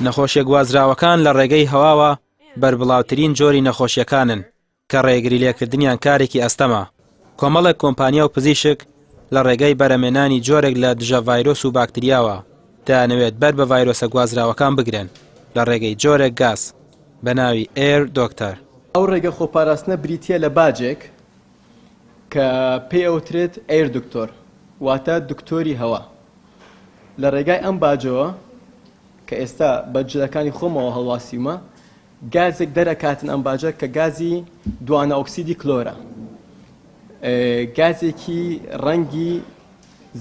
نەخۆشیە گوازراوەکان لە ڕێگەی هەواوە بەربڵاوترین جۆری نەخۆشیەکانن کە ڕێگری لێکردنیان کارێکی ئەستەمە. کۆمەڵێک کۆمپانیا و پزیشک لە ڕێگەی بەرەمێنانی جۆرێک لە دژە ڤایرۆس و باکتریاوە دەیانەوێت بەر بە ڤایرۆسە گوازراوەکان بگرن لە ڕێگەی جۆرێک گاز بە ناوی ئێر دۆکتەر. ئەو ڕێگە خۆپاراستنە بریتە لە باجێک کە پێی ئەوترێت ئێر دکتۆر واتە دکتۆری هەوا. لە ڕێگای ئەم باجەوە کە ئێستا بەجلەکانی خۆمەوە هەڵواسیمە گازێک دەرەکاتن ئەم باجە کە گازی دوانە ئۆکسیدی کلۆرە، گازێکی ڕەنگی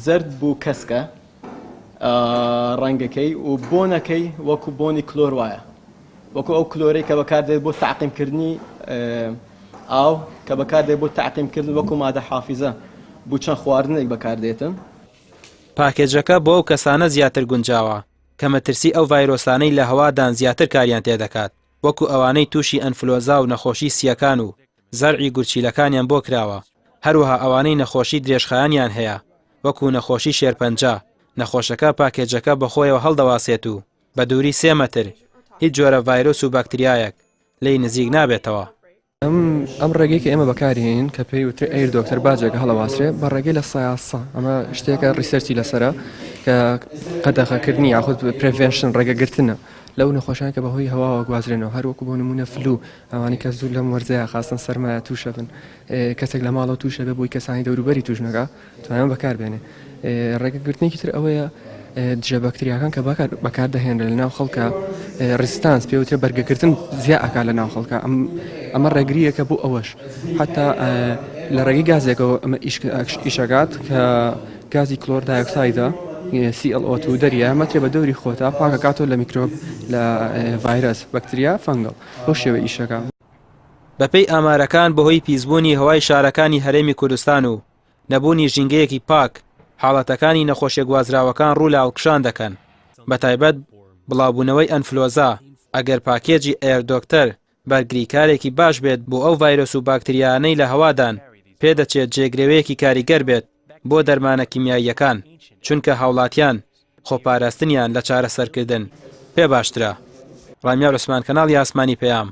زرد بوو کەسکە ڕەنگەکەی و بۆنەکەی وەکو بۆنی کلۆر وایە، وەکو ئەو کلۆرەی کە بەکاردێت بۆ تەعقیمکردنی ئاو کە بەکاردێت بۆ تەعقیمکردن وەکو مادە حافیزە بوو چەند خواردنێک بەکاردێتن. پاکێجەکە بۆ ئەو کەسانە زیاتر گونجاوە کە مەترسی ئەو ڤایرۆسانەی لە هەوادان زیاتر کاریان تێدەکات، وەکو ئەوانەی تووشی ئەنفلۆزا و نەخۆشی سیەکان و زەرعی گورچیلەکانیان بۆ کراوە، هەروەها ئەوانەی نەخۆشی درێژخایانیان هەیە وەکو نەخۆشی شێرپەنجە. نەخۆشەکە پاکێجەکە بەخۆیەوە هەڵدەواسێت و بە دووری 3 مەتر هیچ جۆرە ڤایرۆس و باکتریایەک لی نزیک نابێتەوە. ئەم ڕێگەی کە ئێمە بەکارهێنین کە پێی وتر ئێر دۆکتەر باجێکە هەڵەواسرێ بە ڕێگەی لە سایاسە ئەمە شتێکە ریسەرچی لەسرە کە قەدەغەکردنی یاخود پرڤێنشن ڕێگەگرتنە لەو نەخۆشیان کە بەهۆی هەواوە گوازرێنەوە، هەروەکو بۆ نمونە فلو ئەوانی کە زوو لەم وەرزەیە خاستن سەرمایە تووشە بن، کەسێک لە ماڵەوە تووشە بێ بۆی کەسانی دەوروبەری توشنەکە توانێت بەکاربێنێ. ڕێگەگرتنێکی تر ئەوەیە دژە بەکتریاکان کە بەکاردەهێنرێت لە ناو خەڵکە ڕیستانس پێوترە بەرگەکردن زیاد ئەکا لە ناو خەڵکە. ئەمە ڕێگریەکە بۆ ئەوەش حتا لە ڕێگەی گازێکەوە ئەمە ئیشەکات کە گازی کلۆر دایۆکسایدە ClO2 دەریە مەترێ بە دەوری خۆتا پاکەکاتەوە لە میکرۆب لە ڤایرەس بەکتریا فەنگڵ بۆ شێوە ئیشەکە. بەپێی ئامارەکان بەهۆی پیسبوونی هەوای شارەکانی هەرێمی کوردستان و نەبوونی ژینگەیەکی پاک حاڵەتەکانی نەخۆشیە گوازراوەکان ڕوو لە هەڵکشان دەکەن، بەتایبەت بڵاوبوونەوەی ئەنفلۆزا. ئەگەر پاکێجی ئێر دۆکتەر بەرگریکارێکی باش بێت بۆ ئەو ڤایرۆس و باکتریانەی لە هەوادان پێدەچێت جێگرێوەیەکی کاریگەر بێت بۆ دەرمانە کیمیاییەکان، چونکە هاوڵاتیان خۆپاراستنیان لە چارەسەرکردن پێ باشترە. ڕامیار عوسمان، کەناڵی ئاسمانی پەیام،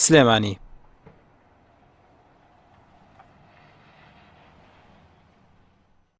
سلێمانی.